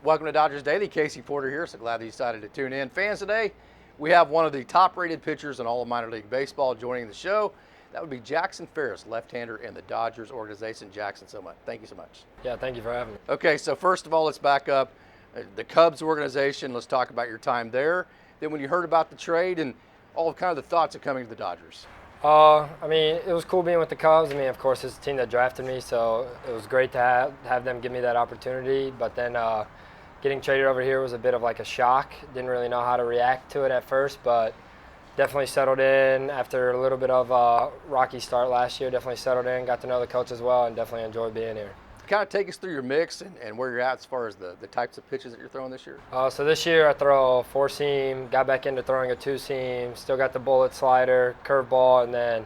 Welcome to Dodgers Daily. Casey Porter here. So glad that you decided to tune in. Fans, today we have one of the top-rated pitchers in all of minor league baseball joining the show. That would be Jackson Ferris, left-hander in the Dodgers organization. Jackson, thank you so much. Yeah, thank you for having me. Okay, so first of all, let's back up. The Cubs organization, let's talk about your time there. Then when you heard about the trade and all kind of the thoughts of coming to the Dodgers. I mean, it was cool being with the Cubs. I mean, of course, it's the team that drafted me, so it was great to have them give me that opportunity. But then getting traded over here was a bit of like a shock. Didn't really know how to react to it at first, but definitely settled in after a little bit of a rocky start last year. Definitely settled in, got to know the coach as well, and definitely enjoyed being here. Kind of take us through your mix and where you're at as far as the types of pitches that you're throwing this year. So this year I throw a four-seam, got back into throwing a two-seam, still got the bullet slider, curveball, and then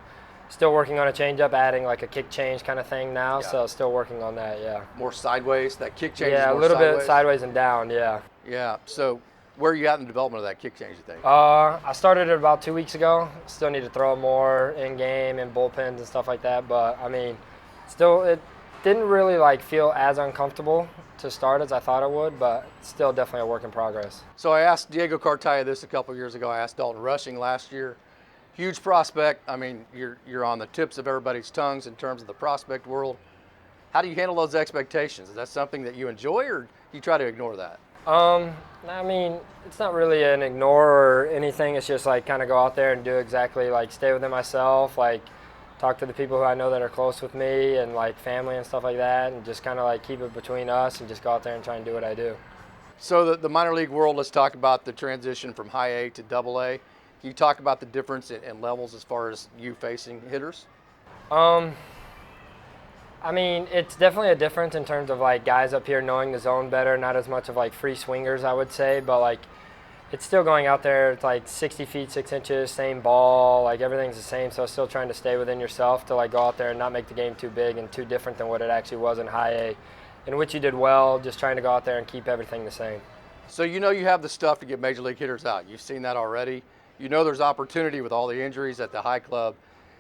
still working on a changeup, adding like a kick change kind of thing now. Yeah. So still working on that, yeah. More sideways, that kick change yeah, is more a little sideways? bit sideways and down, yeah. Yeah, so where are you at in the development of that kick change, you think? I started it about 2 weeks ago. Still need to throw more in-game and bullpens and stuff like that, but I mean, still it didn't really like feel as uncomfortable to start as I thought it would, but still definitely a work in progress. So I asked Diego Cartaya this a couple years ago. I asked Dalton Rushing last year. Huge prospect. I mean, you're on the tips of everybody's tongues in terms of the prospect world. How do you handle those expectations? Is that something that you enjoy, or you try to ignore that? I mean, it's not really an ignore or anything. It's just like kind of go out there and do exactly like stay within myself, like talk to the people who I know that are close with me and like family and stuff like that, and just kind of like keep it between us and just go out there and try and do what I do. So the minor league world, let's talk about the transition from high A to double A. Can you talk about the difference in levels as far as you facing hitters? I mean, it's definitely a difference in terms of like guys up here knowing the zone better, not as much of like free swingers, I would say, but like it's still going out there. It's like 60 feet, 6 inches, same ball, like everything's the same. So still trying to stay within yourself to like go out there and not make the game too big and too different than what it actually was in high A, in which you did well, just trying to go out there and keep everything the same. So you know you have the stuff to get major league hitters out. You've seen that already. You know there's opportunity with all the injuries at the high club.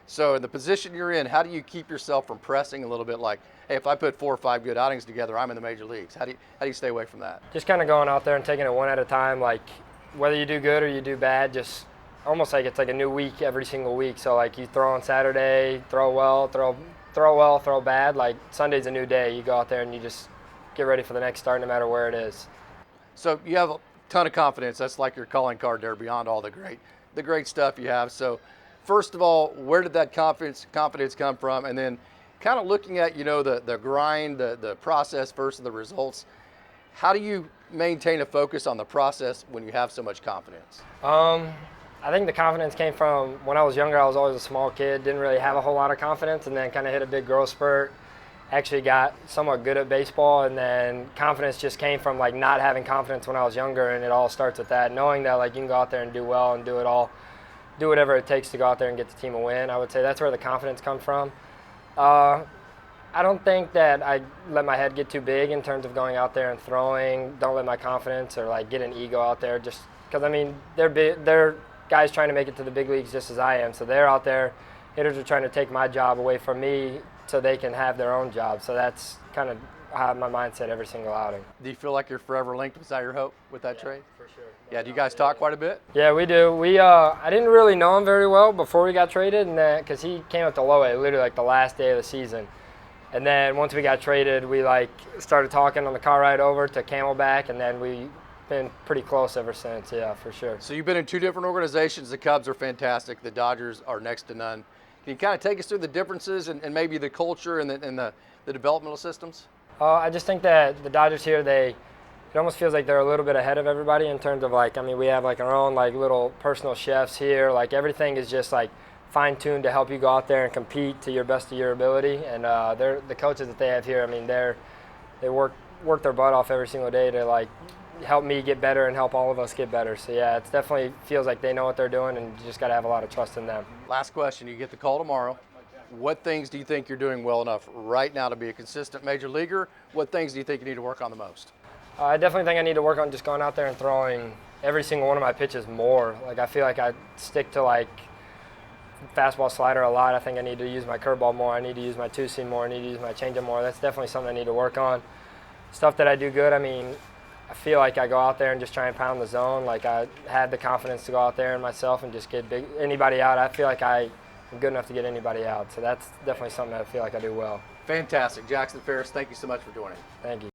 So in the position you're in, how do you keep yourself from pressing a little bit like, hey, if I put 4 or 5 good outings together, I'm in the major leagues? How do you stay away from that? Just kind of going out there and taking it one at a time, like whether you do good or you do bad, just almost like it's like a new week every single week. So like you throw on Saturday, throw well, throw bad. Like Sunday's a new day. You go out there and you just get ready for the next start no matter where it is. So you have a ton of confidence. That's like your calling card there beyond all the great stuff you have. So first of all, where did that confidence come from? And then kind of looking at, you know, the grind, the process versus the results. How do you maintain a focus on the process when you have so much confidence? I think the confidence came from when I was younger. I was always a small kid, didn't really have a whole lot of confidence, and then kind of hit a big growth spurt. Actually got somewhat good at baseball, and then confidence just came from like not having confidence when I was younger, and it all starts with that, knowing that like you can go out there and do well and do whatever it takes to go out there and get the team a win. I would say that's where the confidence comes from. I don't think that I let my head get too big in terms of going out there and throwing. Don't let my confidence or like get an ego out there, just because I mean they're guys trying to make it to the big leagues just as I am. So they're out there. Hitters are trying to take my job away from me so they can have their own job. So that's kind of how my mindset every single outing. Do you feel like you're forever linked? Was that your hope with that trade? For sure. Yeah, do you guys talk quite a bit? Yeah, we do. I didn't really know him very well before we got traded, and because he came up to low A literally like the last day of the season. And then once we got traded, we like started talking on the car ride over to Camelback, and then we've been pretty close ever since, yeah, for sure. So you've been in 2 different organizations. The Cubs are fantastic. The Dodgers are next to none. Can you kind of take us through the differences and maybe the culture and the developmental systems? I just think that the Dodgers here, it almost feels like they're a little bit ahead of everybody in terms of like, I mean, we have like our own like little personal chefs here. Like everything is just like fine-tuned to help you go out there and compete to your best of your ability. And the coaches that they have here, I mean, they work their butt off every single day to like help me get better and help all of us get better. So yeah, it definitely feels like they know what they're doing, and you just got to have a lot of trust in them. Last question, you get the call tomorrow. What things do you think you're doing well enough right now to be a consistent major leaguer? What things do you think you need to work on the most? I definitely think I need to work on just going out there and throwing every single one of my pitches more. Like I feel like I stick to like fastball slider a lot. I think I need to use my curveball more. I need to use my two-seam more. I need to use my changeup more. That's definitely something I need to work on. Stuff that I do good, I mean, I feel like I go out there and just try and pound the zone. Like I had the confidence to go out there and myself and just get anybody out. I feel like I'm good enough to get anybody out. So that's definitely something I feel like I do well. Fantastic. Jackson Ferris, thank you so much for joining. Thank you.